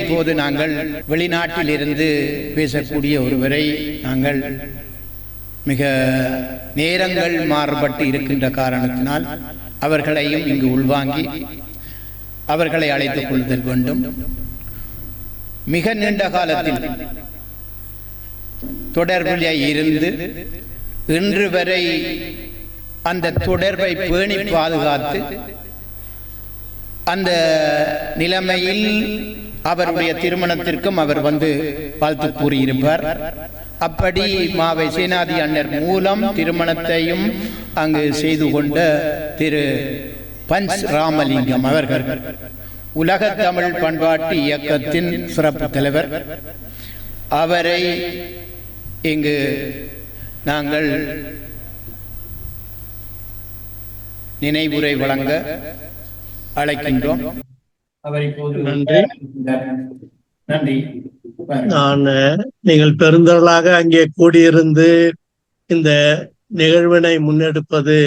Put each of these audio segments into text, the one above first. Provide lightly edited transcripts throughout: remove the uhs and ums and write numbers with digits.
இப்போது நாங்கள் வெளிநாட்டில் இருந்து பேசக்கூடிய ஒருவரை நாங்கள் மிக நேரங்கள் மாறுபட்டு இருக்கின்ற காரணத்தினால் அவர்களையும் இங்கு உள்வாங்கி அவர்களை அழைத்துக் கொள்ளுதல் வேண்டும். மிக நீண்ட காலத்தில் தொடர்பில் இருந்து இன்று வரை அந்த தொடர்பை பேணி பாதுகாத்து அந்த நிலைமையில் அவருடைய திருமணத்திற்கும் அவர் வந்து வாழ்த்து கூறியிருப்பார். அப்படி மாவை சேனாதி அண்ணர் மூலம் திருமணத்தையும் அங்கு செய்து கொண்ட திரு பஞ்ச் ராமலிங்கம் அவர்கள் உலக தமிழ் பண்பாட்டு இயக்கத்தின் சிறப்பு தலைவர். அவரை இங்கு நாங்கள் நினைவுரை வழங்க அழைக்கின்றோம். நன்றி. நான் நீங்கள் பெருந்தரலாக அங்கே கூடியிருந்து இந்த நிகழ்வினை முன்னெடுப்பது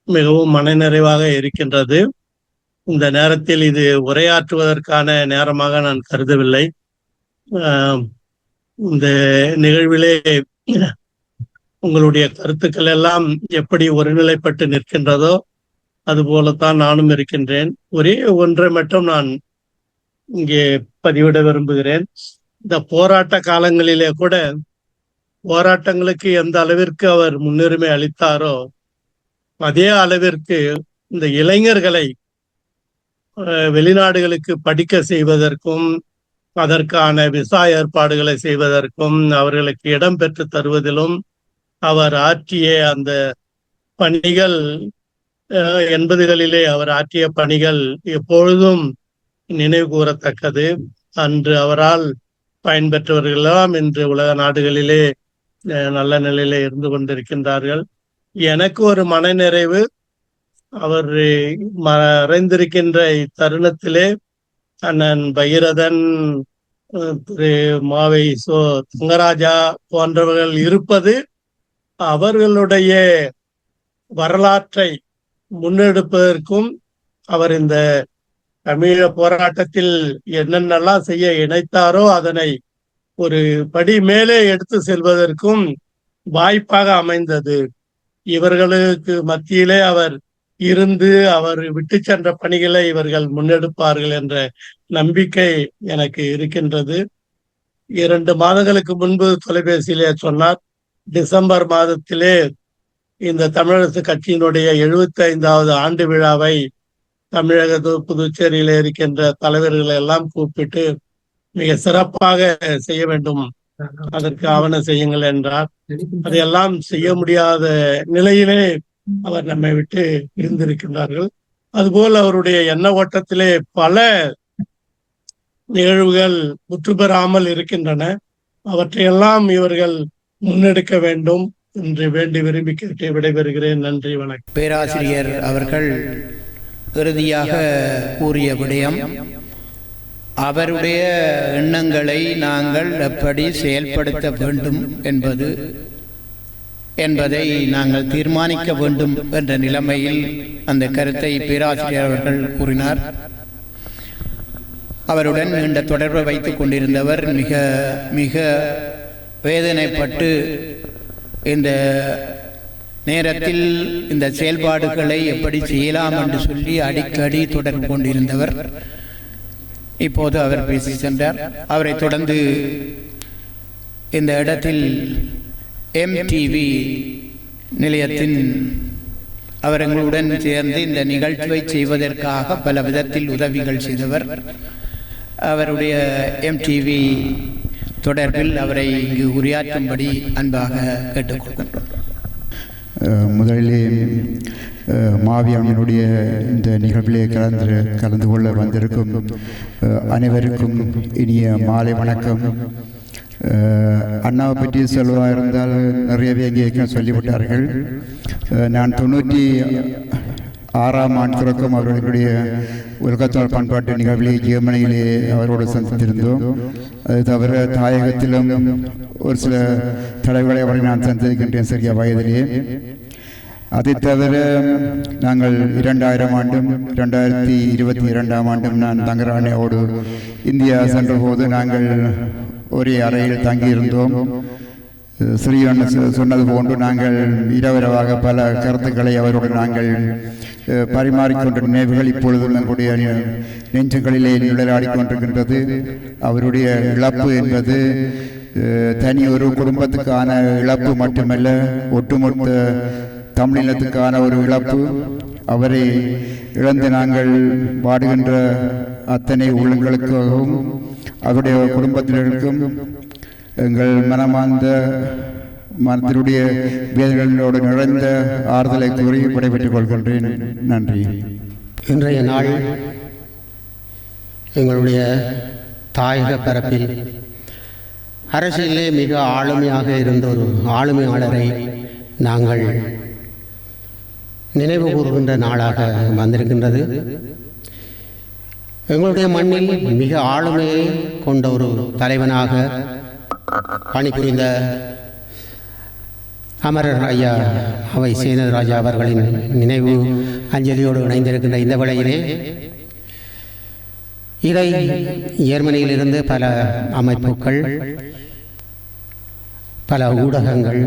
மிகவும் மனநிறைவாக இருக்கின்றது. இந்த நேரத்தில் இது உரையாற்றுவதற்கான நேரமாக நான் கருதவில்லை. இந்த நிகழ்விலே உங்களுடைய கருத்துக்கள் எல்லாம் எப்படி ஒருநிலைப்பட்டு நிற்கின்றதோ அதுபோலத்தான் நானும் இருக்கின்றேன். ஒரே ஒன்றை மட்டும் நான் இங்கே பதிவிட விரும்புகிறேன். இந்த போராட்ட காலங்களிலே கூட போராட்டங்களுக்கு எந்த அளவிற்கு அவர் முன்னுரிமை அளித்தாரோ அதே அளவிற்கு இந்த இளைஞர்களை வெளிநாடுகளுக்கு படிக்க செய்வதற்கும் அதற்கான விசா ஏற்பாடுகளை செய்வதற்கும் அவர்களுக்கு இடம் பெற்று தருவதிலும் அவர் ஆற்றிய அந்த பணிகள் 80களிலே அவர் ஆற்றிய பணிகள் எப்பொழுதும் நினைவு கூறத்தக்கது. அன்று அவரால் பயன்பெற்றவர்களெல்லாம் இன்று உலக நாடுகளிலே நல்ல நிலையிலே இருந்து கொண்டிருக்கின்றார்கள். எனக்கு ஒரு மனநிறைவு, அவர் மறைந்திருக்கின்ற இத்தருணத்திலே அண்ணன் பகீரதன், திரு மாவை தங்கராஜா போன்றவர்கள் இருப்பது அவர்களுடைய வரலாற்றை முன்னெடுப்பதற்கும் அவர் இந்த தமிழீழ போராட்டத்தில் என்னென்னலாம் செய்ய இணைத்தாரோ அதனை ஒரு படி மேலே எடுத்து செல்வதற்கும் வாய்ப்பாக அமைந்தது. இவர்களுக்கு மத்தியிலே அவர் இருந்து அவர் விட்டு சென்ற பணிகளை இவர்கள் முன்னெடுப்பார்கள் என்ற நம்பிக்கை எனக்கு இருக்கின்றது. 2 மாதங்களுக்கு முன்பு தொலைபேசியிலே சொன்னார், டிசம்பர் மாதத்திலே இந்த தமிழரசு கட்சியினுடைய 75வது ஆண்டு விழாவை தமிழக புதுச்சேரியில இருக்கின்ற தலைவர்களை எல்லாம் கூப்பிட்டு மிக சிறப்பாக செய்ய வேண்டும், அதற்கு ஆவணம் செய்யுங்கள் என்றார். அதையெல்லாம் செய்ய முடியாத நிலையிலே அவர் நம்மை விட்டு இருந்திருக்கின்றார்கள். அதுபோல் அவருடைய எண்ண ஓட்டத்திலே பல நிகழ்வுகள் முற்று பெறாமல் இருக்கின்றன. அவற்றையெல்லாம் இவர்கள் முன்னெடுக்க வேண்டும் என்று வேண்டி விரும்பி கேட்டு விடைபெறுகிறேன். நன்றி, வணக்கம். பேராசிரியர் அவர்கள் இறுதியாக கூறிய விடயம், அவருடைய எண்ணங்களை நாங்கள் எப்படி செயல்படுத்த வேண்டும் என்பதை நாங்கள் தீர்மானிக்க வேண்டும் என்ற நிலைமையில் அந்த கருத்தை பேராசிரியர் அவர்கள் கூறினார். அவருடன் நீண்ட தொடர்பை வைத்துக் கொண்டிருந்தவர் மிக மிக வேதனைப்பட்டு இந்த நேரத்தில் இந்த செயல்பாடுகளை எப்படி செய்யலாம் என்று சொல்லி அடிக்கடி தொடர்பு கொண்டிருந்தவர். இப்போது அவர் பேசி சென்றார். அவரை தொடர்ந்து இந்த இடத்தில் MTV நிலையத்தின் அவர் எங்களுடன் சேர்ந்து இந்த நிகழ்ச்சியை செய்வதற்காக பல விதத்தில் உதவிகள் செய்தவர். அவருடைய MTV தொடர்பில் அவரை இங்கு உரையாற்றும்படி அன்பாக கேட்டுக்கொள்கின்றோம். முதலிலே மாவியானுடைய இந்த நிகழ்விலே கலந்து கொள்ள வந்திருக்கும் அனைவருக்கும் இனிய மாலை வணக்கம். அண்ணாவை பற்றி சொல்வதாக இருந்தால் நிறையவே இங்கே சொல்லிவிட்டார்கள். நான் 96ஆம் ஆண்டு தொடக்கம் அவர்களுடைய உலகத்தமிழ் பண்பாட்டு நிகழ்விலே ஜெர்மனியிலே அவரோடு சந்தித்திருந்தோம். அது தவிர தாயகத்திலும் ஒரு சில தலைவர்களை அவரை நான் சந்திக்கின்றேன் சிறிய வயதிலே. அதை தவிர நாங்கள் 2000 ஆண்டும் 2022 ஆண்டும் நான் தங்கராணியோடு இந்தியா சென்றபோது நாங்கள் ஒரே அறையில் தங்கியிருந்தோம். ஸ்ரீவன் சொன்னது போன்று நாங்கள் இரவிரவாக பல கருத்துக்களை அவருடன் நாங்கள் பரிமாறிக்கொண்ட நினைவுகள் இப்பொழுதும் எங்களுடைய நெஞ்சுகளிலே நிழலாடிக் கொண்டிருக்கின்றது. அவருடைய இழப்பு என்பது தனி ஒரு குடும்பத்துக்கான இழப்பு மட்டுமல்ல, ஒட்டுமொத்த தமிழினத்துக்கான ஒரு இழப்பு. அவரை இழந்து நாங்கள் பாடுகின்ற அத்தனை உள்ளங்களுக்காகவும் அவருடைய குடும்பத்தினருக்கும் எங்கள் மனத்தினுடைய வேதனைகளோடு நிறைந்த ஆறுதலை கூறி விடைபெற்றுக் கொள்கின்றேன். நன்றி. இன்றைய நாள் எங்களுடைய தாயக பரப்பில் அரசியலே மிக ஆளுமையாக இருந்த ஒரு ஆளுமையாளரை நாங்கள் நினைவு கூறுகின்ற நாளாக வந்திருக்கின்றது. எங்களுடைய மண்ணில் மிக ஆளுமையை கொண்ட ஒரு தலைவனாக பணிபுரிந்த அமரர் ஐயா அவை சேனராஜா அவர்களின் நினைவு அஞ்சலியோடு இணைந்திருக்கின்ற இந்த வேளையிலே இதை ஜெர்மனியிலிருந்து பல அமைப்புகள், பல ஊடகங்கள்,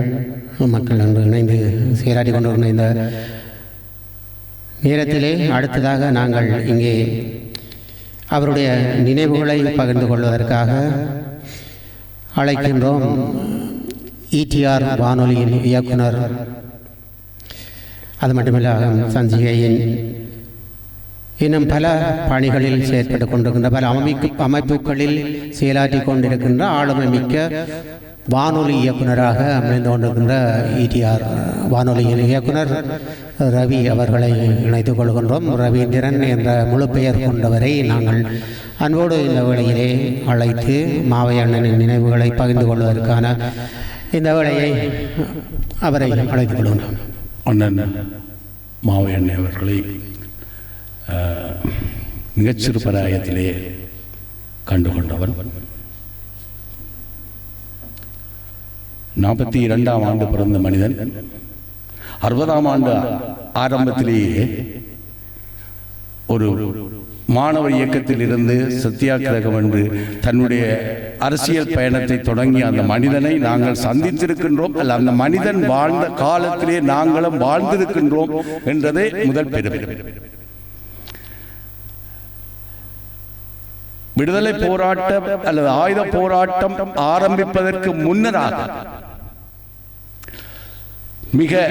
மக்கள் இணைந்து செயலாற்றி கொண்டிருந்த இந்த நேரத்திலே அடுத்ததாக நாங்கள் இங்கே அவருடைய நினைவுகளை பகிர்ந்து கொள்வதற்காக அழைக்கின்றோம். ஈடிஆர் வானொலியின் இயக்குனர், அது மட்டுமில்லாத சஞ்சிகையின் இன்னும் பல பணிகளில் செயற்பட்டுக் கொண்டிருக்கின்ற பல அமைப்புகளில் செயலாற்றி கொண்டிருக்கின்ற ஆளுமை மிக்க வானொலி இயக்குனராக அமைந்து கொண்டிருக்கின்ற ஈடிஆர் வானொலியின் இயக்குனர் ரவி அவர்களை இணைத்துக் கொள்கின்றோம். ரவீந்திரன் என்ற முழு பெயர் கொண்டவரை நாங்கள் அன்போடு இந்த வேளையிலே அழைத்து மாவை அண்ணனின் நினைவுகளை பகிர்ந்து கொள்வதற்கான இந்த வேளையை அவரை அழைத்துக் கொள்கின்றோம். அண்ணன் மாவை அண்ணன் அவர்களை மிகச்சிறு பராயத்திலே கண்டுகொண்டவர். 42ஆம் ஆண்டு பிறந்த மனிதன் 60ஆம் ஆண்டு ஆரம்பத்திலேயே ஒரு மாணவ இயக்கத்தில் இருந்து சத்தியாகிரகம் என்று தன்னுடைய அரசியல் பயணத்தை தொடங்கிய அந்த மனிதனை நாங்கள் சந்தித்திருக்கின்றோம். அல்ல, அந்த மனிதன் வாழ்ந்த காலத்திலே நாங்களும் வாழ்ந்திருக்கின்றோம் என்றதே முதல் பெருமை. விடுதலை போராட்டம் அல்லது ஆயுத போராட்டம் ஆரம்பிப்பதற்கு முன்னராக மிக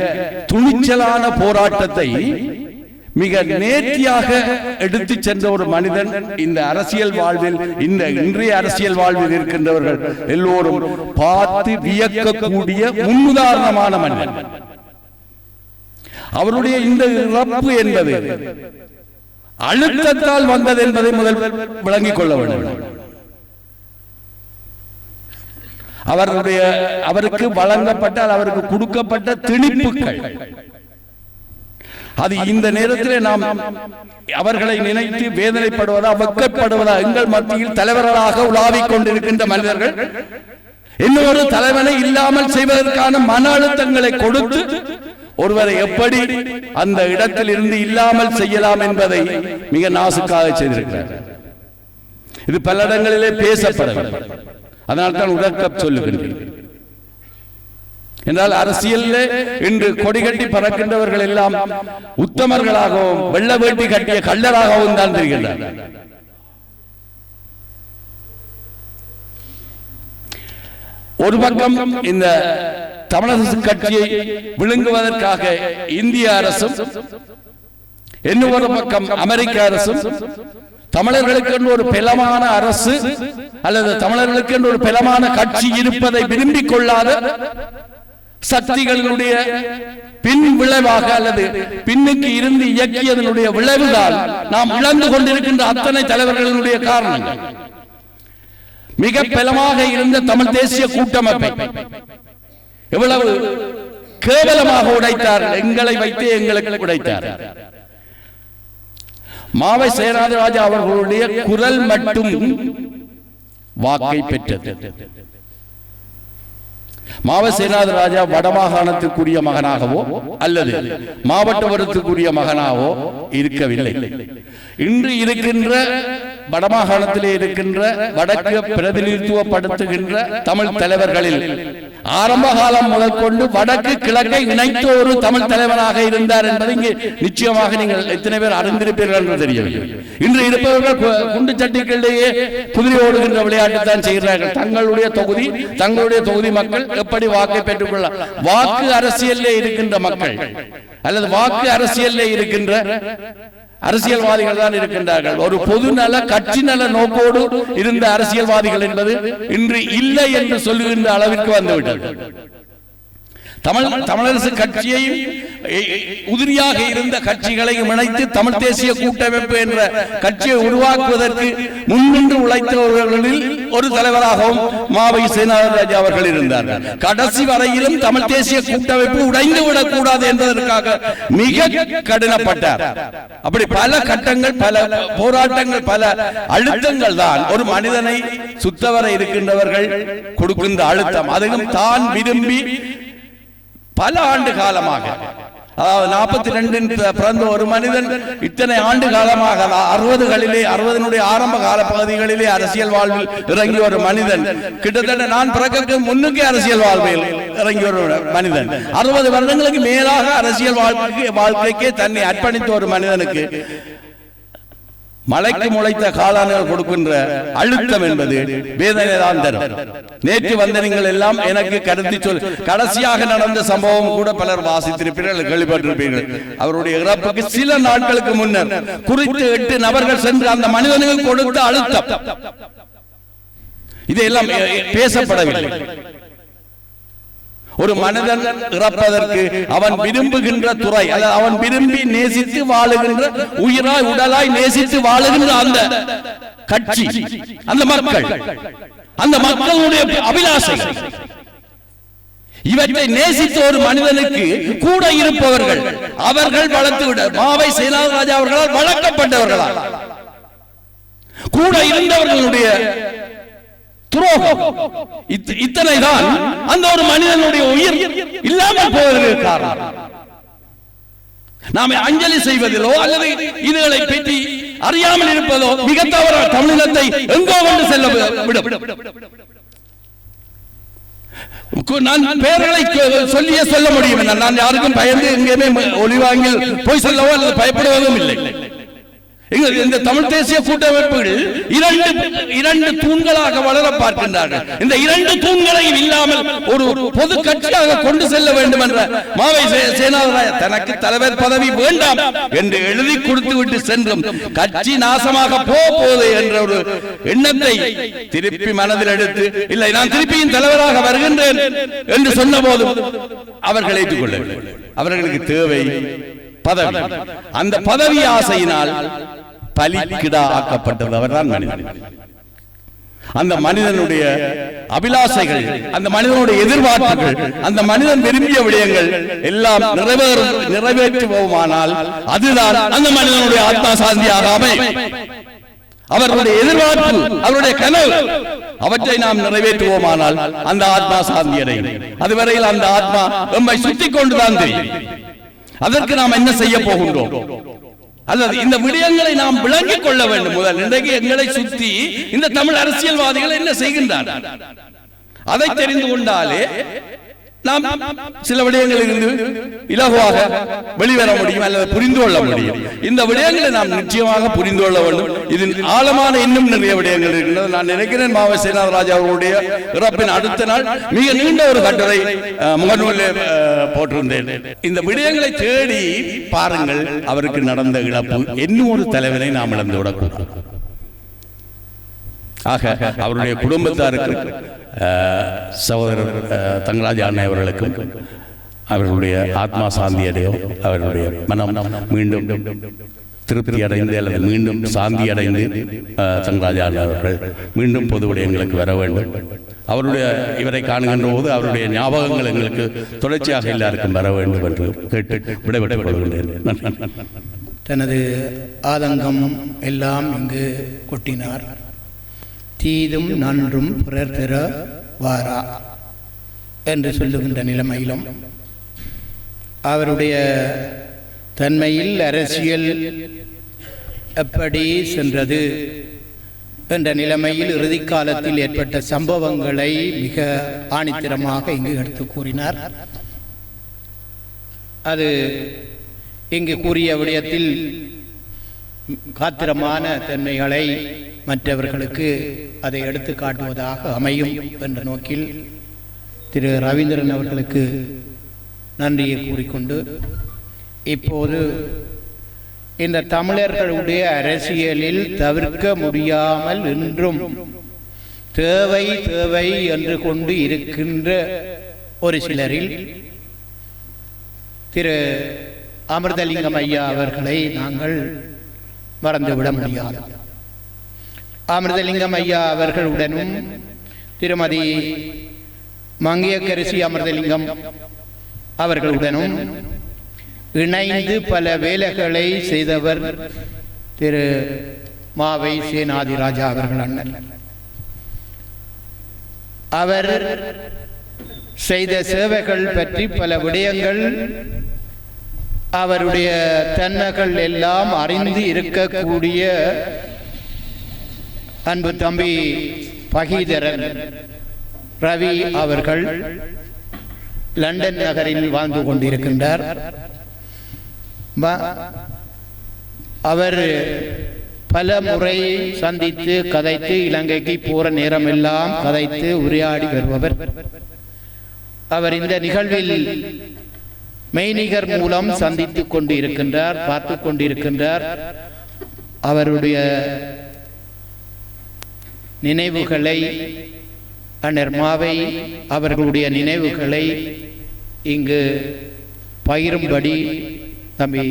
துணிச்சலான போராட்டத்தை மிக நேர்த்தியாக எடுத்து சென்ற ஒரு மனிதன் இந்த அரசியல் வாழ்வில், இந்த இன்றைய அரசியல் வாழ்வில் இருக்கின்றவர்கள் எல்லோரும் பார்த்து வியக்கக்கூடிய முன்னுதாரணமான மனிதன். அவருடைய இந்த இறப்பு என்பது அழுத்தத்தால் வந்தது என்பதை முதல் விளங்கிக் கொள்ள வேண்டும். அவருக்கு வழங்கப்பட்டால் அவருக்கு கொடுக்கப்பட்ட திணிப்புகள், அது இந்த நேரத்திலே நாம் அவர்களை நினைத்து வேதனைப்படுவதா வெட்கப்படுவதா? எங்கள் மத்தியில் தலைவர்களாக உலாவிக் கொண்டிருக்கின்ற மனிதர்கள் இன்னொரு தலைவனை இல்லாமல் செய்வதற்கான மன அழுத்தங்களை கொடுத்து ஒருவரை எப்படி அந்த இடத்தில் இருந்து இல்லாமல் செய்யலாம் என்பதை மிக நாசுக்காக செய்திருக்கிறார். இது பல இடங்களிலே பேசப்படவில்லை. அதனால்தான் உடற்க சொல்லுகின்றேன். என்றால் அரசியலில் இன்று கொடிகட்டி பறக்கின்றவர்கள் எல்லாம் உத்தமர்களாகவும் வெள்ள வேட்டி கட்டிய கள்ளராகவும் தான் தெரிகின்றனர். ஒரு பக்கம் இந்த தமிழக கட்சியை விழுங்குவதற்காக இந்திய அரசும், இன்னொரு பக்கம் அமெரிக்க அரசும் தமிழர்களுக்கு ஒரு பலமான அரசு அல்லது தமிழர்களுக்கு ஒரு பலமான கட்சி இருப்பதை விரும்பிக் கொள்ளாத சக்திகளுடைய பின் விளைவாக அல்லது பின்னுக்கு இருந்து இயக்கியதனுடைய விளைவுதான் நாம் இழந்து கொண்டிருக்கின்ற அத்தனை தலைவர்களுடைய காரணங்கள். மிக பலமாக இருந்த தமிழ் தேசிய கூட்டமைப்பை எவ்வளவு கேவலமாக உடைத்தார். எங்களை வைத்து எங்களுக்கு உடைத்தார். மாவை சேனாதிராஜா அவர்களுடைய குரல் மட்டும் வாக்கை பெற்றது. மாவ சேனாத ராஜா வடமாகாணத்துக்குரிய மகனாகவோ அல்லது மாவட்டவரத்துக்குரிய மகனாகவோ இருக்கவில்லை. இன்று இருக்கின்ற வடமாகாணத்திலே இருக்கின்ற வடக்கு பிரதிநிதித்துவப்படுத்துகின்ற தமிழ் தலைவர்களில் ஆரம்ப காலம் முதல் கொண்டு வடக்கு கிழக்கை இணைத்த ஒரு தமிழ் தலைவராக இருந்தார் என்பதை இங்கே நிச்சயமாக நீங்கள் எத்தனை பேர் அறிந்திருப்பீர்கள் என்று தெரியவில்லை. இன்று இருப்பவர்கள் குண்டு சட்டிகளிலேயே குதிரை ஓடுகின்ற விளையாட்டு தான் செய்கிறார்கள். தங்களுடைய தொகுதி மக்கள் எப்படி வாக்கை பெற்றுக்கொள்ள, வாக்கு அரசியலிலே இருக்கின்ற மக்கள் அல்லது வாக்கு அரசியலிலே இருக்கின்ற அரசியல்வாதிகள் தான் இருக்கின்றார்கள். ஒரு பொது நல கட்சி நல நோக்கோடு இருந்த அரசியல்வாதிகள் என்பது இன்று இல்லை என்று சொல்லுகின்ற அளவிற்கு வந்துவிட்டது. தமிழரசு கட்சியையும் உதிரியாக இருந்த கட்சிகளையும் இணைத்து தமிழ் தேசிய கூட்டமைப்பு என்ற கட்சியை உருவாக்குவதற்கு முன்னின்று உழைத்தவர்களில் ஒரு தலைவராகவும் மாவை சேனாதராஜா அவர்கள் இருந்தார்கள். கடைசி வரையிலும் தமிழ் தேசிய கூட்டமைப்பு உடைந்து விடக்கூடாது என்பதற்காக மிக கடினப்பட்டார். அப்படி பல கட்டங்கள், பல போராட்டங்கள், பல அழுத்தங்கள் தான் ஒரு மனிதனை சுத்தவர இருக்கின்றவர்கள் கொடுக்கின்ற அழுத்தம். அதுவும் தான் விரும்பி பல ஆண்டு காலமாக, அதாவது 42 பிறந்த ஒரு மனிதன் இத்தனை ஆண்டு காலமாக 60களிலே ஆரம்ப கால பகுதிகளிலே அரசியல் வாழ்வில் இறங்கிய ஒரு மனிதன், கிட்டத்தட்ட நான் பிறக்க முன்னுக்கே அரசியல் வாழ்வில் இறங்கிய ஒரு மனிதன், 60 வருடங்களுக்கு மேலாக அரசியல் வாழ்க்கைக்கே தன்னை அர்ப்பணித்த ஒரு மனிதனுக்கு மலைக்கு முளைத்த காளான்கள் கொடுக்கின்ற அழுத்தம் என்பது வேதனை தான் தரும். நேற்று வந்த நீங்கள் எல்லாம் எனக்கு கருத்து சொல், கடைசியாக நடந்த சம்பவம் கூட பலர் வாசித்திருப்பீர்கள், கேள்விப்பட்டிருப்பீர்கள். அவருடைய இறப்புக்கு சில நாட்களுக்கு முன்னர் குறித்து 8 நபர்கள் சென்று அந்த மனிதனுக்கு கொடுத்த அழுத்தம், இதையெல்லாம் பேசப்படவில்லை. ஒரு மனிதன் இறப்பதற்கு அவன் விரும்புகின்ற துறை, அல்லது அவன் விரும்பி நேசித்து வாழுகின்ற, உயிராய் உடலாய் நேசித்து வாழுகின்ற அந்த கட்சி, அந்த மக்கள், அந்த மக்களுடைய அபிலாஷை, இவற்றை நேசித்த ஒரு மனிதனுக்கு கூட இருப்பவர்கள் அவர்கள் வளர்த்து விட, மாவை சேனாதராஜா அவர்களால் வளர்க்கப்பட்டவர்களால் கூட இருந்தவர்களுடைய துரோகம், இத்தனைதான் அந்த ஒரு மனிதனுடைய உயிர் இல்லாமல் போவதற்கு காரணம். நாம் அஞ்சலி செய்வதிலோ அல்லது இதுகளை பற்றி அறியாமல் இருப்பதோ மிக தவறு. தமிழினத்தை எங்கோ கொண்டு செல்ல விடும். நான் பெயர்களை சொல்ல முடியும். நான் யாருக்கும் பயந்து எங்கேயுமே ஒளிவாங்கில் போய் சொல்லவோ அல்லது பயப்படுவதும் இல்லை. இந்த தமிழ் தேசிய கூட்டமைப்புகள் இரண்டு தூண்களாக வளர பார்க்கின்றார்கள். இந்த 2 தூண்களையும் இல்லாமல் ஒரு பொது கட்சியாக கொண்டு செல்ல வேண்டும் என்ற மாவை சேனாதராஜா தனக்கு தலைவர் பதவி வேண்டாம் என்று எழுதி கொடுத்து விட்டு சென்றும் கட்சி நாசமாக போகுது என்ற ஒரு எண்ணத்தை திருப்பி மனதில் எடுத்து, இல்லை நான் திருப்பியும் தலைவராக வருகின்றேன் என்று சொன்ன போதும் அவர்கள் ஏற்றுக்கொள்ளவில்லை. அவர்களுக்கு தேவை பதவி. அந்த பதவி ஆசையினால் பலிக்கிடா ஆக்கப்பட்டது அவர்தான் மனிதன். அந்த மனிதனுடைய அபிலாசைகள், அந்த மனிதனுடைய எதிர்பார்ப்புகள், அந்த மனிதன் விரும்பிய விடயங்கள் எல்லாம் நிறைவேற்றுவோமானால் அதுதான் அந்த மனிதனுடைய ஆத்மா சாந்தியாக அமையும். அவர்களுடைய எதிர்பார்ப்பு, அவருடைய கனவு, அவற்றை நாம் நிறைவேற்றுவோமானால் அந்த ஆத்மா சாந்தி அடையும். அதுவரையில் அந்த ஆத்மா நம்மை சுத்திக் கொண்டுதான் தெரியும். அதற்கு நாம் என்ன செய்ய போகின்றோம், அல்லது இந்த விடயங்களை நாம் விளங்கிக் கொள்ள வேண்டும். முதல் இன்றைக்கு எங்களை சுத்தி இந்த தமிழ் அரசியல்வாதிகள் என்ன செய்கின்றார்கள் அதை தெரிந்து கொண்டாலே நாம் சில விடயங்களில் இருந்து இலகுவாக வெளிவர முடியும் அல்லது புரிந்து கொள்ள முடியும். இந்த விடயங்களை நாம் நிச்சயமாக புரிந்து கொள்ள வேண்டும். இதில் ஆழமான இன்னும் நிறைய விடயங்கள் இருக்கின்றது. நான் நினைக்கிறேன் மாவை சேனாதராஜா அவர்களுடைய இறப்பின் அடுத்த நாள் மிக நீண்ட ஒரு கட்டுரை முகநூலில் போட்டிருந்தேன். இந்த விடயங்களை தேடி பாருங்கள். அவருக்கு நடந்த இழப்பு இன்னும் ஒரு தலைவரை நாம் இழந்து விடக்கூடாது. ஆக அவருடைய குடும்பத்தாருக்கு, சகோதரர் தங்கராஜ் அண்ணன் அவர்களுக்கும் அவர்களுடைய ஆத்மா சாந்தி அடையும், அவர்களுடைய மனம் மீண்டும் திருப்தி அடைந்து அல்லது மீண்டும் சாந்தி அடைந்து தங்கராஜ் அண்ணன் அவர்கள் மீண்டும் பொது விடயங்களுக்கு வர வேண்டும். அவருடைய இவரை காணுகின்ற போது அவருடைய ஞாபகங்கள் எங்களுக்கு தொடர்ச்சியாக எல்லாருக்கும் வர வேண்டும் என்று கேட்டு விடைபெற்றுக் கொள்கின்றேன். தனது ஆதங்கம் எல்லாம் இங்கு கொட்டினார். தீதும் நன்றும் பிறர் பெற வாரா. என்று சொல்லுகின்ற நிலைமையிலும் அவருடைய தன்மையில் அரசியல் எப்படி சென்றது என்ற நிலைமையில் இறுதி காலத்தில் ஏற்பட்ட சம்பவங்களை மிக ஆணித்தரமாக இங்கு எடுத்து கூறினார். அது இங்கு கூறிய விடயத்தில் காத்திரமான தன்மைகளை மற்றவர்களுக்கு அதை எடுத்து காட்டுவதாக அமையும் என்ற நோக்கில் திரு ரவீந்திரன் அவர்களுக்கு நன்றியை கூறிக்கொண்டு, இப்போது இந்த தமிழர்களுடைய அரசியலில் தவிர்க்க முடியாமல் இன்றும் தேவை தேவை என்று கொண்டு இருக்கின்ற ஒரு சிலரில் திரு அமிர்தலிங்கம் ஐயா அவர்களை நாங்கள் மறந்துவிட முடியாது. அமிர்தலிங்கம் ஐயா அவர்களுடனும் திருமதி மங்கையர்க்கரசி அமிர்தலிங்கம் அவர்களுடனும் இணைந்து பல வேலைகளை செய்தவர் திரு மாவை சேனாதிராஜா அவர்கள் அண்ணன். அவர் செய்த சேவைகள் பற்றி பல விடயங்கள் அவருடைய தன்னகள் எல்லாம் அறிந்து இருக்கக்கூடிய அன்பு தம்பி பகீதரன் ரவி அவர்கள் லண்டன் நகரில் வாழ்ந்து கொண்டிருக்கின்றார். அவர் பல முறை சந்தித்து கதைத்து இலங்கைக்கு போற நேரமெல்லாம் கதைத்து உரையாடி வருபவர். அவர் இந்த நிகழ்வில் மெய்நிகர் மூலம் சந்தித்துக் கொண்டு இருக்கின்றார், பார்த்து கொண்டிருக்கின்றார். அவருடைய நினைவுகளை அண்ணர் மாவை அவர்களுடைய நினைவுகளை இங்கு பகிரும்படி தம்பி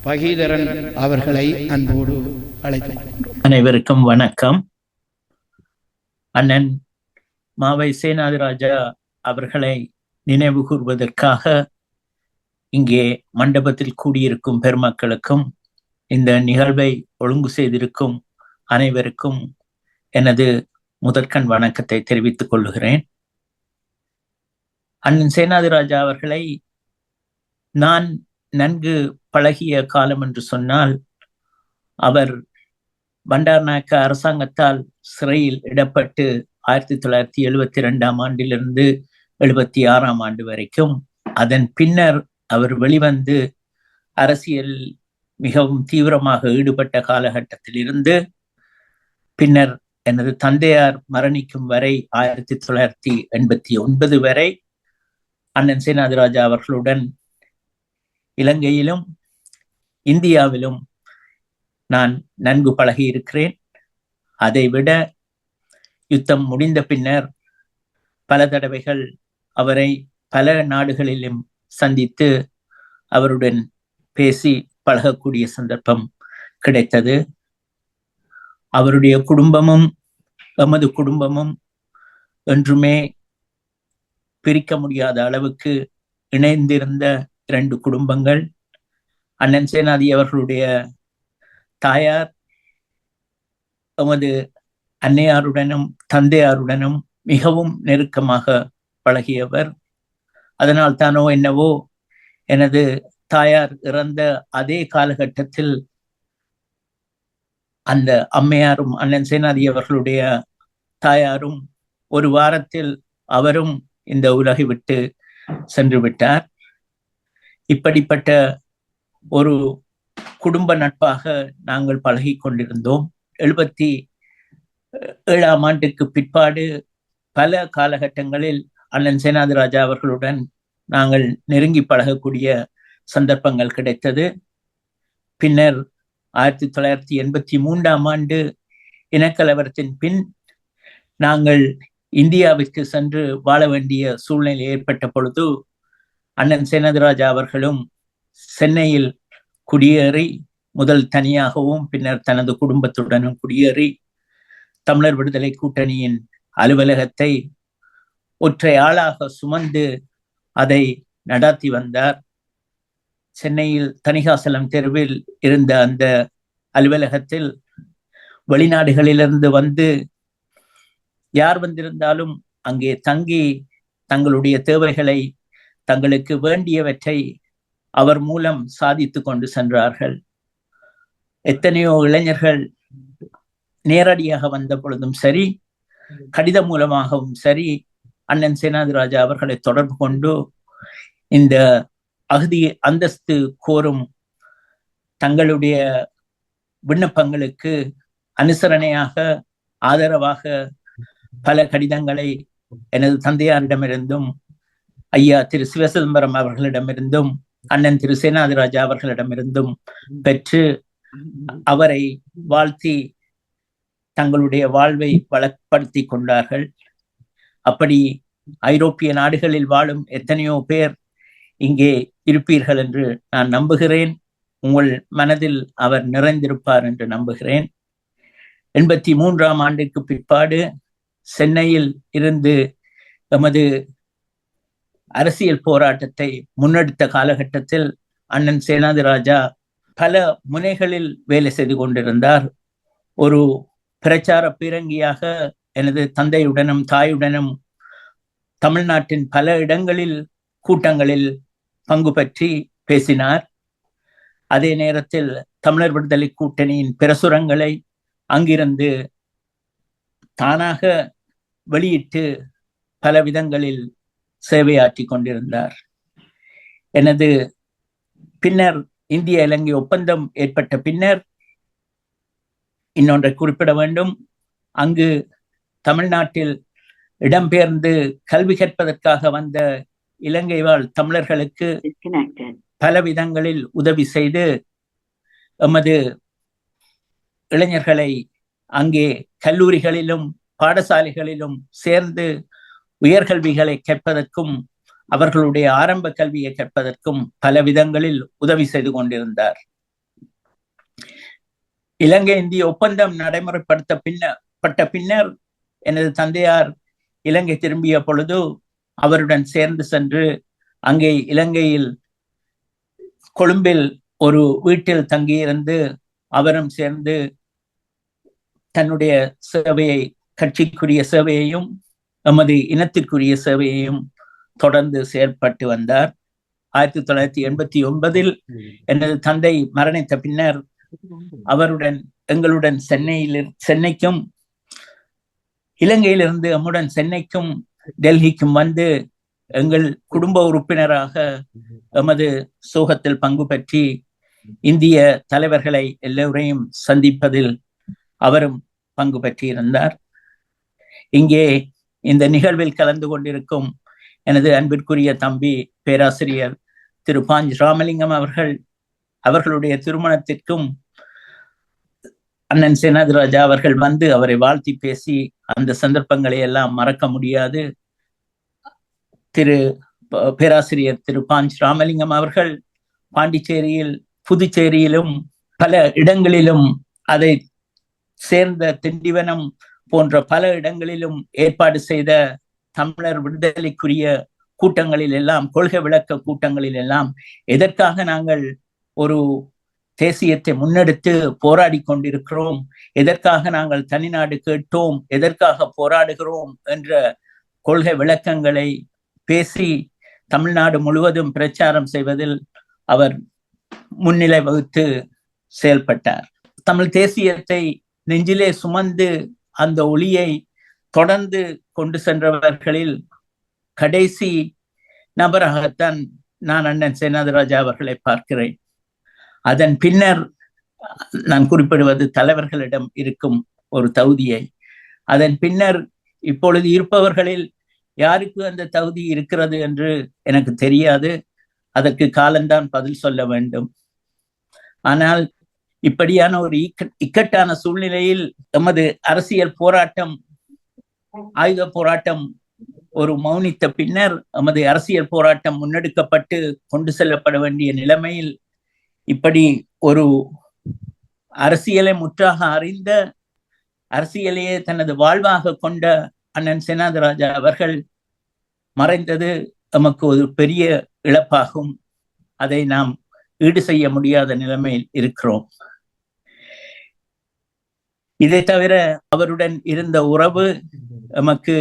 பகீதரன் அவர்களை அன்போடு அழைத்துக் கொண்டோம். அனைவருக்கும் வணக்கம். அண்ணன் மாவை சேனாதிராஜா அவர்களை நினைவு கூர்வதற்காக இங்கே மண்டபத்தில் கூடியிருக்கும் பெருமக்களுக்கும் இந்த நிகழ்வை ஒழுங்கு செய்திருக்கும் அனைவருக்கும் எனது முதற்கண் வணக்கத்தை தெரிவித்துக் கொள்ளுகிறேன். அண்ணன் சேனாதிராஜா அவர்களை நான் நன்கு பழகிய காலம் என்று சொன்னால், அவர் பண்டாரநாயக்க அரசாங்கத்தால் சிறையில் இடப்பட்டு 1972 ஆண்டிலிருந்து 76 ஆண்டு வரைக்கும், அதன் பின்னர் அவர் வெளிவந்து அரசியல் மிகவும் தீவிரமாக ஈடுபட்ட காலகட்டத்தில் இருந்து பின்னர் எனது தந்தையார் மரணிக்கும் வரை 1989 வரை அண்ணன் சேனாதிராஜா அவர்களுடன் இலங்கையிலும் இந்தியாவிலும் நான் நன்கு பழகி இருக்கிறேன். அதைவிட யுத்தம் முடிந்த பின்னர் பல தடவைகள் அவரை பல நாடுகளிலும் சந்தித்து அவருடன் பேசி பழகக்கூடிய சந்தர்ப்பம் கிடைத்தது. அவருடைய குடும்பமும் எமது குடும்பமும் என்றுமே பிரிக்க முடியாத அளவுக்கு இணைந்திருந்த 2 குடும்பங்கள். அண்ணன் சேனாதி அவர்களுடைய தாயார் எமது அன்னையாருடனும் தந்தையாருடனும் மிகவும் நெருக்கமாக பழகியவர். அதனால் தானோ என்னவோ எனது தாயார் இறந்த அதே காலகட்டத்தில் அந்த அம்மையாரும் அண்ணன் சேனாதி அவர்களுடைய தாயாரும் ஒரு வாரத்தில் அவரும் இந்த உலகை விட்டு சென்று விட்டார். இப்படிப்பட்ட ஒரு குடும்ப நட்பாக நாங்கள் பழகி கொண்டிருந்தோம். 77 ஆண்டுக்கு பிற்பாடு பல காலகட்டங்களில் அண்ணன் சேனாதிராஜா அவர்களுடன் நாங்கள் நெருங்கி பழகக்கூடிய சந்தர்ப்பங்கள் கிடைத்தது. பின்னர் 1983 ஆண்டு இனக்கலவரத்தின் பின் நாங்கள் இந்தியாவிற்கு சென்று வாழ வேண்டிய சூழ்நிலை ஏற்பட்ட பொழுது அண்ணன் சேனாதிராஜா அவர்களும் சென்னையில் குடியேறி, முதல் தனியாகவும் பின்னர் தனது குடும்பத்துடனும் குடியேறி தமிழர் விடுதலை கூட்டணியின் அலுவலகத்தை ஒற்றை ஆளாக சுமந்து அதை நடாத்தி வந்தார். சென்னையில் தணிகாசலம் தெருவில் இருந்த அந்த அலுவலகத்தில் வெளிநாடுகளிலிருந்து வந்து யார் வந்திருந்தாலும் அங்கே தங்கி தங்களுடைய தேவைகளை, தங்களுக்கு வேண்டியவற்றை அவர் மூலம் சாதித்து கொண்டு சென்றார்கள். எத்தனையோ இளைஞர்கள் நேரடியாக வந்த பொழுதும் சரி, கடிதம் மூலமாகவும் சரி, அண்ணன் சேனாதிராஜா அவர்களை தொடர்பு கொண்டு இந்த அகதி அந்தஸ்து கோரும் தங்களுடைய விண்ணப்பங்களுக்கு அனுசரணையாக, ஆதரவாக பல கடிதங்களை எனது தந்தையாரிடமிருந்தும், ஐயா திரு சிவசிதம்பரம் அவர்களிடமிருந்தும், அண்ணன் திரு சேனாதிராஜா அவர்களிடமிருந்தும் பெற்று அவரை வாழ்த்தி தங்களுடைய வாழ்வை வளப்படுத்தி கொண்டார்கள். அப்படி ஐரோப்பிய நாடுகளில் வாழும் எத்தனையோ பேர் இங்கே இருப்பீர்கள் என்று நான் நம்புகிறேன். உங்கள் மனதில் அவர் நிறைந்திருப்பார் என்று நம்புகிறேன். 83ஆம் ஆண்டுக்கு பிற்பாடு சென்னையில் இருந்து எமது அரசியல் போராட்டத்தை முன்னெடுத்த காலகட்டத்தில் அண்ணன் சேனாதிராஜா பல முனைகளில் வேலை செய்து கொண்டிருந்தார். ஒரு பிரச்சார பீரங்கியாக எனது தந்தையுடனும் தாயுடனும் தமிழ்நாட்டின் பல இடங்களில் கூட்டங்களில் பங்கு பற்றி பேசினார். அதே நேரத்தில் தமிழர் விடுதலை கூட்டணியின் பிரசுரங்களை அங்கிருந்து தானாக வெளியிட்டு பல விதங்களில் சேவையாற்றி கொண்டிருந்தார். எனது பின்னர் இந்திய இலங்கை ஒப்பந்தம் ஏற்பட்ட பின்னர் இன்னொன்றை குறிப்பிட வேண்டும். அங்கு தமிழ்நாட்டில் இடம்பெயர்ந்து கல்வி கற்பதற்காக வந்த இலங்கை வாழ் தமிழர்களுக்கு பல விதங்களில் உதவி செய்து எமது இளைஞர்களை அங்கே கல்லூரிகளிலும் பாடசாலைகளிலும் சேர்ந்து உயர்கல்விகளை கற்பதற்கும் அவர்களுடைய ஆரம்ப கல்வியை கற்பதற்கும் பல விதங்களில் உதவி செய்து கொண்டிருந்தார். இலங்கை இந்திய ஒப்பந்தம் நடைமுறைப்படுத்தப்பட்ட பின்னர் எனது தந்தையார் இலங்கை திரும்பிய பொழுது அவருடன் சேர்ந்து சென்று அங்கே இலங்கையில் கொழும்பில் ஒரு வீட்டில் தங்கியிருந்து அவரும் சேர்ந்து தன்னுடைய சேவையை, கட்சிக்குரிய சேவையையும் எமது இனத்திற்குரிய சேவையையும் தொடர்ந்து செயற்பட்டு வந்தார். 1989 எனது தந்தை மரணித்த பின்னர் அவருடன் எங்களுடன் சென்னைக்கும் இலங்கையிலிருந்து எம்முடன் சென்னைக்கும் டெல்லிக்கும் வந்து எங்கள் குடும்ப உறுப்பினராக எமது சோகத்தில் பங்கு பற்றி இந்திய தலைவர்களை எல்லோரையும் சந்திப்பதில் அவரும் பங்கு பற்றியிருந்தார். இங்கே இந்த நிகழ்வில் கலந்து கொண்டிருக்கும் எனது அன்பிற்குரிய தம்பி பேராசிரியர் திரு பாஞ்ச் ராமலிங்கம் அவர்களுடைய திருமணத்திற்கும் அண்ணன் சேனாதிராஜா அவர்கள் வந்து அவரை வாழ்த்தி பேசி அந்த சந்தர்ப்பங்களை எல்லாம் மறக்க முடியாது. பேராசிரியர் திரு பாஞ்ச் ராமலிங்கம் அவர்கள் பாண்டிச்சேரியில், புதுச்சேரியிலும் பல இடங்களிலும், அதை சேர்ந்த திண்டிவனம் போன்ற பல இடங்களிலும் ஏற்பாடு செய்த தமிழர் விடுதலைக்குரிய கூட்டங்களில் எல்லாம், கொள்கை விளக்க கூட்டங்களில் எல்லாம் எதற்காக நாங்கள் ஒரு தேசியத்தை முன்னெடுத்து போராடி கொண்டிருக்கிறோம், எதற்காக நாங்கள் தனிநாடு கேட்டோம், எதற்காக போராடுகிறோம் என்ற கொள்கை விளக்கங்களை பேசி தமிழ்நாடு முழுவதும் பிரச்சாரம் செய்வதில் அவர் முன்னிலை வகுத்து செயல்பட்டார். தமிழ் தேசியத்தை நெஞ்சிலே சுமந்து அந்த ஒளியை தொடர்ந்து கொண்டு சென்றவர்களில் கடைசி நபராகத்தான் நான் அண்ணன் சேனாதிராஜா அவர்களை பார்க்கிறேன். அதன் பின்னர் நான் குறிப்பிடுவது தலைவர்களிடம் இருக்கும் ஒரு தகுதியை. அதன் பின்னர் இப்பொழுது இருப்பவர்களில் யாருக்கு அந்த தகுதி இருக்கிறது என்று எனக்கு தெரியாது. அதற்கு காலம்தான் பதில் சொல்ல வேண்டும். ஆனால் இப்படியான ஒரு இக்கட்டான சூழ்நிலையில் எமது அரசியல் போராட்டம், ஆயுத போராட்டம் ஒரு மௌனித்த பின்னர் எமது அரசியல் போராட்டம் முன்னெடுக்கப்பட்டு கொண்டு செல்லப்பட வேண்டிய நிலைமையில் இப்படி ஒரு அரசியலை முற்றாக அறிந்த, அரசியலையே தனது வாழ்வாக கொண்ட அண்ணன் சேனாதிராஜா அவர்கள் மறைந்தது நமக்கு ஒரு பெரிய இழப்பாகும். அதை நாம் ஈடு செய்ய முடியாத நிலைமையில் இருக்கிறோம். இதை தவிர அவருடன் இருந்த உறவு நமக்கு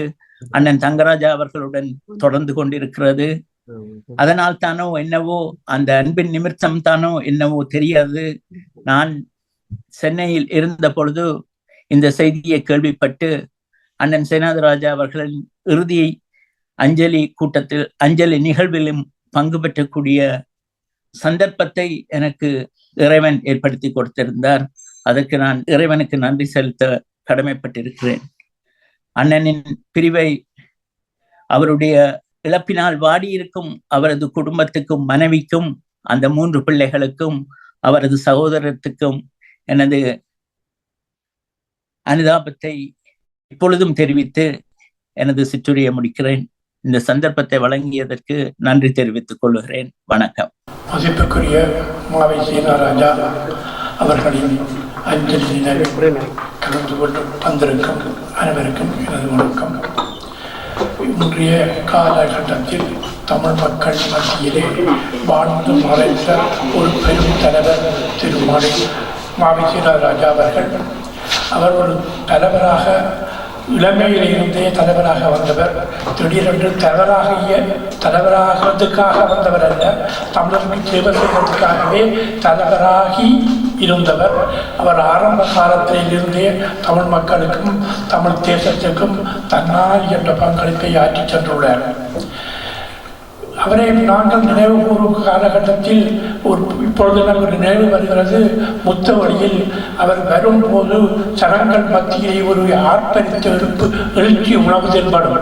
அண்ணன் தங்கராஜா அவர்களுடன் தொடர்ந்து கொண்டிருக்கிறது. அதனால் தானோ என்னவோ, அந்த அன்பின் நிமித்தம் தானோ என்னவோ தெரியாது, நான் சென்னையில் இருந்த பொழுது இந்த செய்தியை கேள்விப்பட்டு அண்ணன் சேனாதிராஜா அவர்களின் இறுதி அஞ்சலி நிகழ்விலும் பங்கு பெற்றக்கூடிய சந்தர்ப்பத்தை எனக்கு இறைவன் ஏற்படுத்தி கொடுத்திருந்தார். அதற்கு நான் இறைவனுக்கு நன்றி செலுத்த கடமைப்பட்டிருக்கிறேன். அண்ணனின் பிரிவை அவருடைய இழப்பினால் வாடியிருக்கும் அவரது குடும்பத்துக்கும், மனைவிக்கும், அந்த 3 பிள்ளைகளுக்கும், அவரது சகோதரத்துக்கும் எனது அனுதாபத்தை இப்பொழுதும் தெரிவித்து எனது சிற்றுரையை முடிக்கிறேன். இந்த சந்தர்ப்பத்தை வழங்கியதற்கு நன்றி தெரிவித்துக் கொள்கிறேன். வணக்கம். மதிப்புக்குரிய மாவை சீனாராஜா அவர்களின் அஞ்சலி நினைவில் கலந்து கொண்டு வந்திருக்கும் அனைவருக்கும் எனது வணக்கம். இன்றைய காலகட்டத்தில் தமிழ் மக்கள் மத்தியிலே வாழ்ந்து மறைந்த ஒரு பெரும் தலைவர் திரு மாவை சீனாராஜா அவர்கள். அவர் ஒரு தலைவராக இளமையில் இருந்தே தலைவராக வந்தவர். திடீரென்று தலைவராகிறதுக்காக வந்தவர் அல்ல, தமிழருக்கு சேவை செய்வதற்காகவே தலைவராகி இருந்தவர். அவர் ஆரம்ப காலத்தில் இருந்தே தமிழ் மக்களுக்கும் தமிழ் தேசத்திற்கும் தன்னால் என்ற பங்களிப்பை ஆற்றி சென்றுள்ளார். அவரை நாங்கள் நினைவு கூறும் காலகட்டத்தில் இப்பொழுது நமக்கு நினைவு வருகிறது. முத்த வழியில் அவர் வரும்போது சனங்கள் மத்தியிலே ஒரு ஆர்ப்பரித்த எழுச்சி உணவு தென்படும்.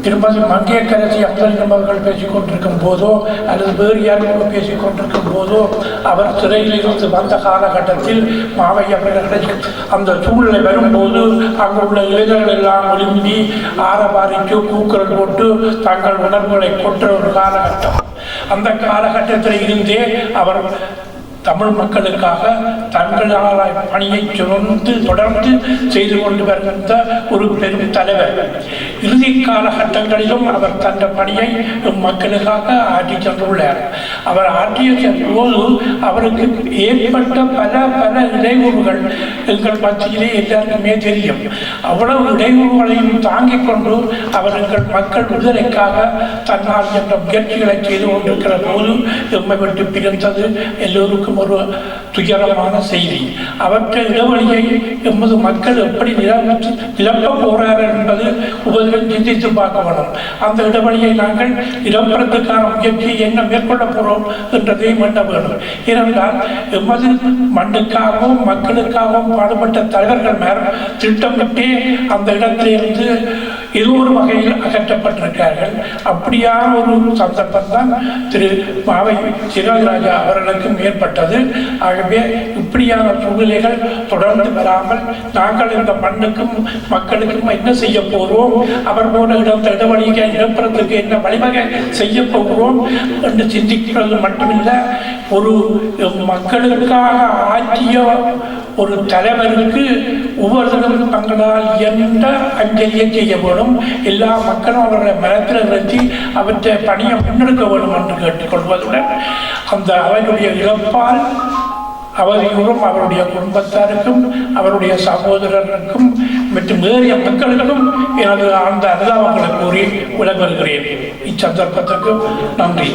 திருமதி மங்கையரசி அப்துல் அவர்கள் பேசிக் கொண்டிருக்கும் போதோ அல்லது வேறு யாரும் பேசிக் கொண்டிருக்கும் போதோ அவர் சிறையில் இருந்து வந்த காலகட்டத்தில் மாவை அவர்களை அந்த சூழ்நிலை வரும்போது அங்குள்ள இளைஞர்கள் எல்லாம் ஒழுங்கி ஆரவாரிக்கு கூக்குரல் போட்டு தங்கள் உணர்வுகளை கொன்ற ஒரு காலகட்டம். அந்த காலகட்டத்தில் இருந்தே அவர் தமிழ் மக்களுக்காக தங்களால் பணியை தொடர்ந்து செய்து கொண்டு வருகின்ற ஒரு பெரும் தலைவர். இறுதி காலகட்டங்களிலும் அவர் தந்த பணியை மக்களுக்காக ஆற்றி சென்றுள்ளார். அவர் ஆற்றிய போது அவருக்கு ஏற்பட்ட பல இடையூறுகள் எங்கள் மத்தியிலே எல்லாருக்குமே தெரியும். அவ்வளவு இடையூறுகளையும் தாங்கிக் கொண்டு அவர் எங்கள் மக்கள் விடுதலைக்காக தன்னால் என்ற முயற்சிகளை செய்து கொண்டிருக்கிற போது எம்மை விட்டு பிரிந்தது எல்லோருக்கும் ஒரு துயரமான செய்தி. அவற்றை இடைவெளியை எமது மக்கள் எப்படி நிரப்ப போறார்கள் என்பது உபதிலும் சிந்தித்து பார்க்க வேண்டும். அந்த இடைவெளியை நாங்கள் நிரப்புறதுக்கான முயற்சியை என்ன மேற்கொள்ள போறோம் என்றதையும் எண்ண வேண்டும். ஏனென்றால் எமது மண்ணுக்காகவும் மக்களுக்காகவும் பாடுபட்ட தலைவர்கள் மேலும் திட்டமிட்டே அந்த இடத்திலிருந்து ஏதோ ஒரு வகையில் அகற்றப்பட்டிருக்கிறார்கள். அப்படியான ஒரு சந்தர்ப்பம் தான் திரு மாவை சீனாராஜா அவர்களுக்கும் ஏற்பட்டது. ஆகவே இப்படியான சூழ்நிலைகள் தொடர்ந்து வராமல் நாங்கள் இந்த மண்ணுக்கும் மக்களுக்கும் என்ன செய்ய போகிறோம், அவர் போல இடைவெளியை நிரப்புறதுக்கு என்ன வழிவகை செய்ய போகிறோம் என்று சிந்திக்கிறது மட்டுமில்லை, ஒரு மக்களுக்காக ஆற்றிய ஒரு தலைவருக்கு ஒவ்வொருத்தரும் தங்களால் என்ற அஞ்சலியை செய்ய வேண்டும். எல்லா மக்களும் அவருடைய மனத்தில் நிறுத்தி அவற்றை பணியை முன்னெடுக்க வேண்டும் என்று கேட்டுக்கொள்வதுடன் அந்த அவருடைய இழப்பால் அவரையும் அவருடைய குடும்பத்தாருக்கும் அவருடைய சகோதரருக்கும் மற்றும் வேறிய மக்களுக்கும் எனது அந்த அனுதாபங்களை கூறி விடைபெறுகிறேன். இச்சந்தர்ப்பத்திற்கு நன்றி.